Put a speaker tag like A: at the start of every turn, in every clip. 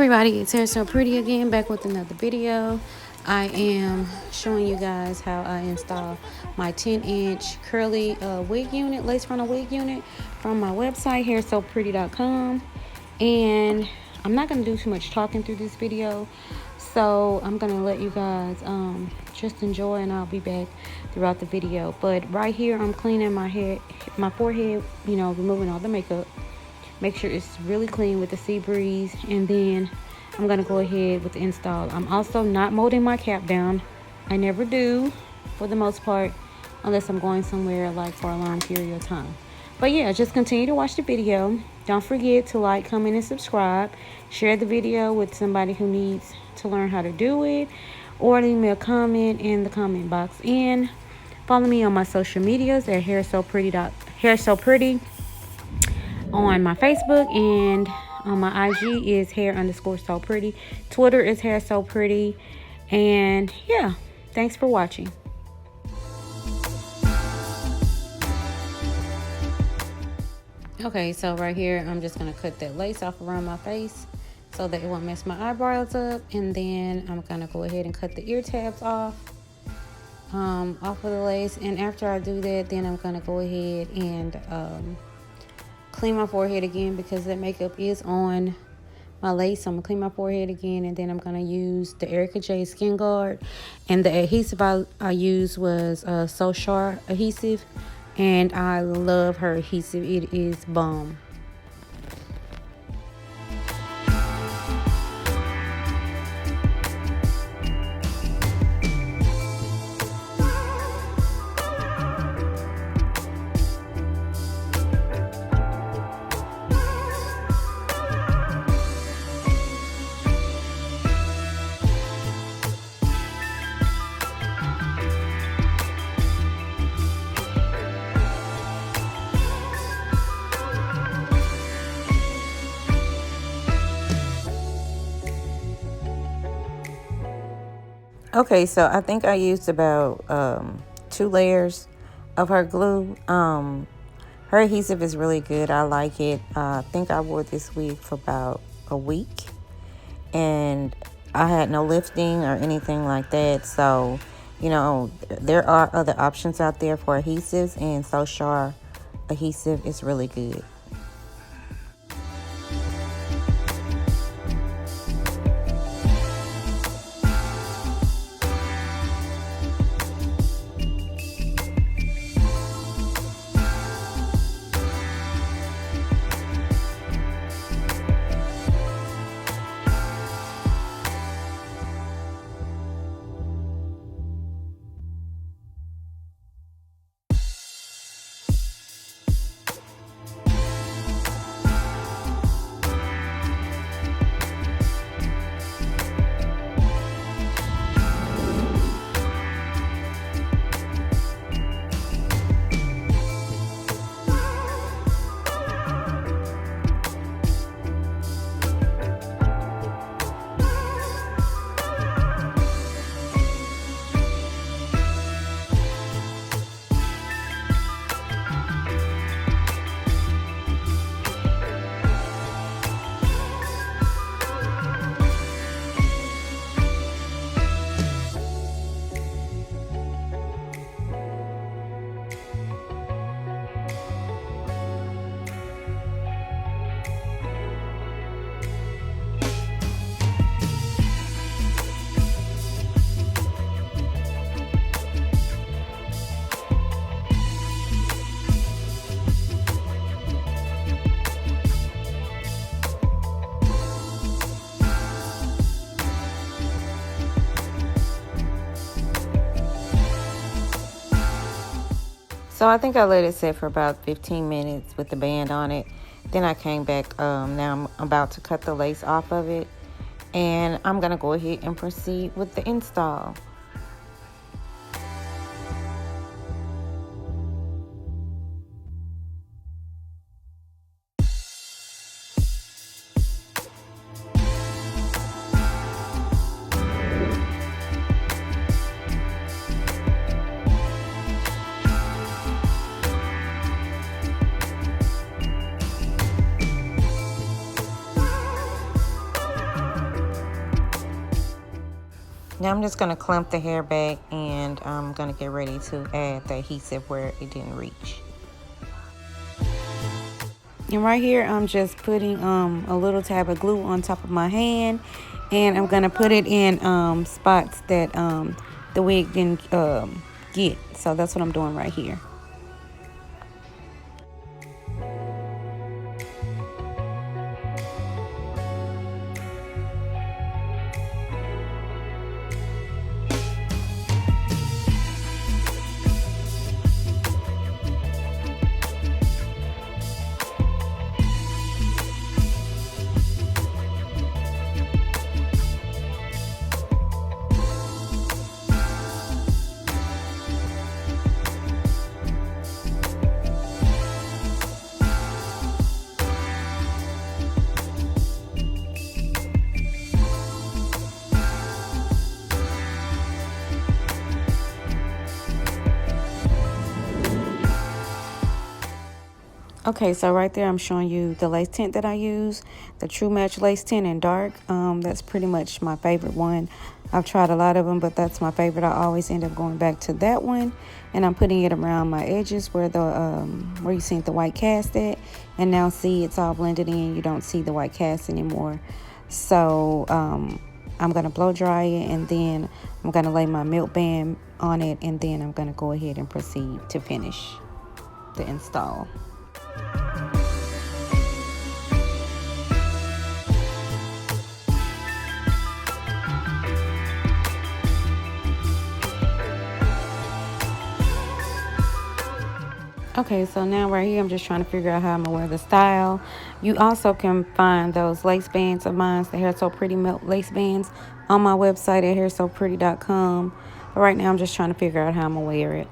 A: everybody, it's Sew Pretti again, back with another video. I am showing you guys how I install my 10-inch curly wig unit, lace frontal wig unit from my website, hairsewpretti.com. And I'm not going to do too much talking through this video, so I'm going to let you guys just enjoy, and I'll be back throughout the video. But right here, I'm cleaning my head, my forehead, removing all the makeup. Make sure it's really clean with the sea breeze, and then I'm gonna go ahead with the install. I'm also not molding my cap down. I never do, for the most part, unless I'm going somewhere like for a long period of time. But yeah, just continue to watch the video. Don't forget to like, comment, and subscribe. Share the video with somebody who needs to learn how to do it, or leave me a comment in the comment box. And follow me on my social medias at hairsewpretti on my Facebook, and on my IG is hair_so_pretty. Twitter is hair_so_pretty. And yeah, thanks for watching. Okay, so right here, I'm just going to cut that lace off around my face so that it won't mess my eyebrows up. And then I'm going to go ahead and cut the ear tabs off of the lace. And after I do that, then I'm going to go ahead and clean my forehead again, because that makeup is on my lace. So I'm gonna clean my forehead again, and then I'm gonna use the Erica J Skin Guard, and the adhesive I used was Sew Char adhesive, and I love her adhesive. It is bomb.
B: Okay, so I think I used about 2 layers of her glue. Her adhesive is really good. I like it. I think I wore this wig for about a week, and I had no lifting or anything like that. So, there are other options out there for adhesives, and Sew Char adhesive is really good. So I think I let it sit for about 15 minutes with the band on it. Then I came back. Now I'm about to cut the lace off of it, and I'm going to go ahead and proceed with the install. Now I'm just going to clamp the hair back, and I'm going to get ready to add the adhesive where it didn't reach. And right here, I'm just putting a little tab of glue on top of my hand, and I'm gonna put it in spots that the wig didn't get. So that's what I'm doing right here. Okay, so right there I'm showing you the lace tint that I use, the True Match lace tint in dark. That's pretty much my favorite one. I've tried a lot of them, but that's my favorite. I always end up going back to that one, and I'm putting it around my edges where the where you see the white cast at. And now see, it's all blended in. You don't see the white cast anymore. So I'm gonna blow dry it, and then I'm gonna lay my milk band on it, and then I'm gonna go ahead and proceed to finish the install. Okay, so now right here, I'm just trying to figure out how I'm gonna wear the style. You also can find those lace bands of mine, the Hair So Pretty melt lace bands, on my website at hairsopretty.com. But right now, I'm just trying to figure out how I'm gonna wear it.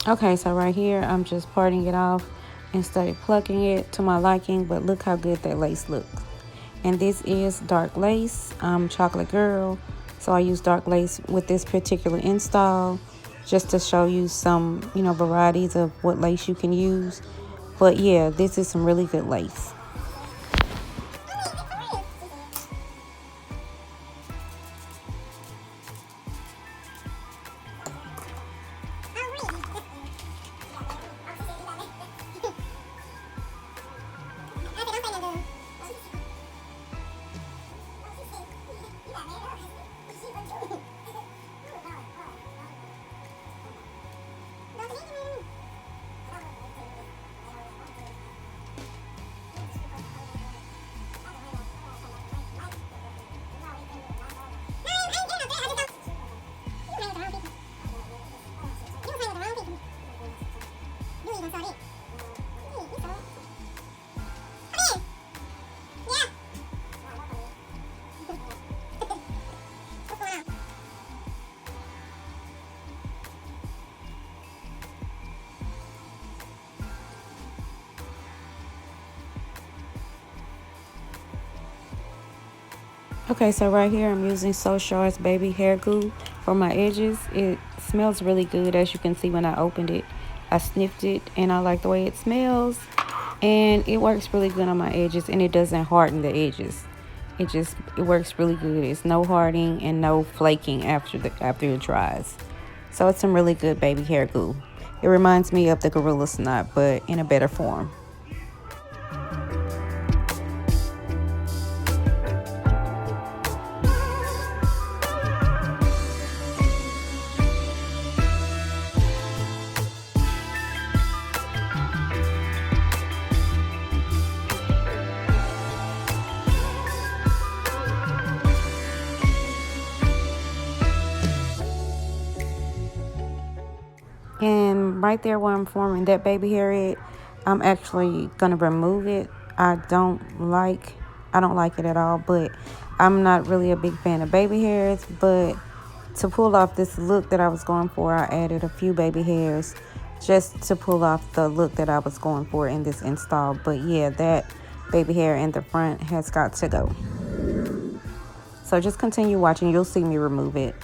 B: Okay, so right here, I'm just parting it off and started plucking it to my liking, but look how good that lace looks. And this is dark lace. I'm Chocolate Girl, so I use dark lace with this particular install just to show you some, varieties of what lace you can use. But yeah, this is some really good lace. Okay, so right here I'm using So Char's baby hair glue for my edges. It smells really good, as you can see when I opened it. I sniffed it and I like the way it smells, and it works really good on my edges, and it doesn't harden the edges. It works really good. It's no hardening and no flaking after it dries. So it's some really good baby hair glue. It reminds me of the Gorilla Snot, but in a better form.
A: And right there where I'm forming that baby hair at, I'm actually gonna remove it. I don't like it at all, but I'm not really a big fan of baby hairs. But to pull off this look that I was going for, I added a few baby hairs just to pull off the look that I was going for in this install. But yeah, that baby hair in the front has got to go. So just continue watching. You'll see me remove it.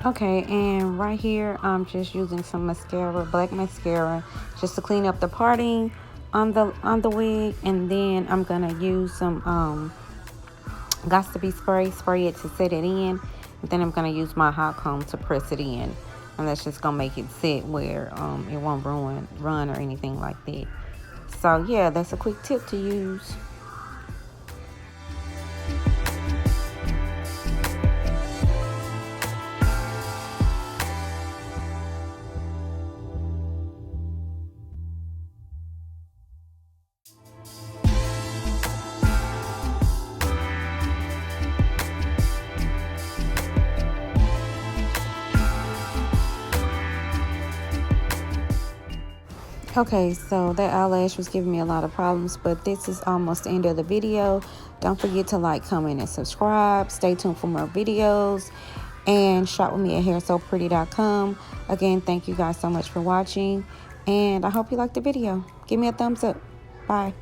A: Okay, and right here I'm just using some mascara, black mascara, just to clean up the parting on the wig, and then I'm gonna use some got to be spray it to set it in, and then I'm gonna use my hot comb to press it in, and that's just gonna make it sit where it won't run or anything like that. So yeah, that's a quick tip to use. Okay, so that eyelash was giving me a lot of problems, but this is almost the end of the video. Don't forget to like, comment, and subscribe. Stay tuned for more videos, and shop with me at hairsewpretti.com. Again, thank you guys so much for watching, and I hope you liked the video. Give me a thumbs up. Bye.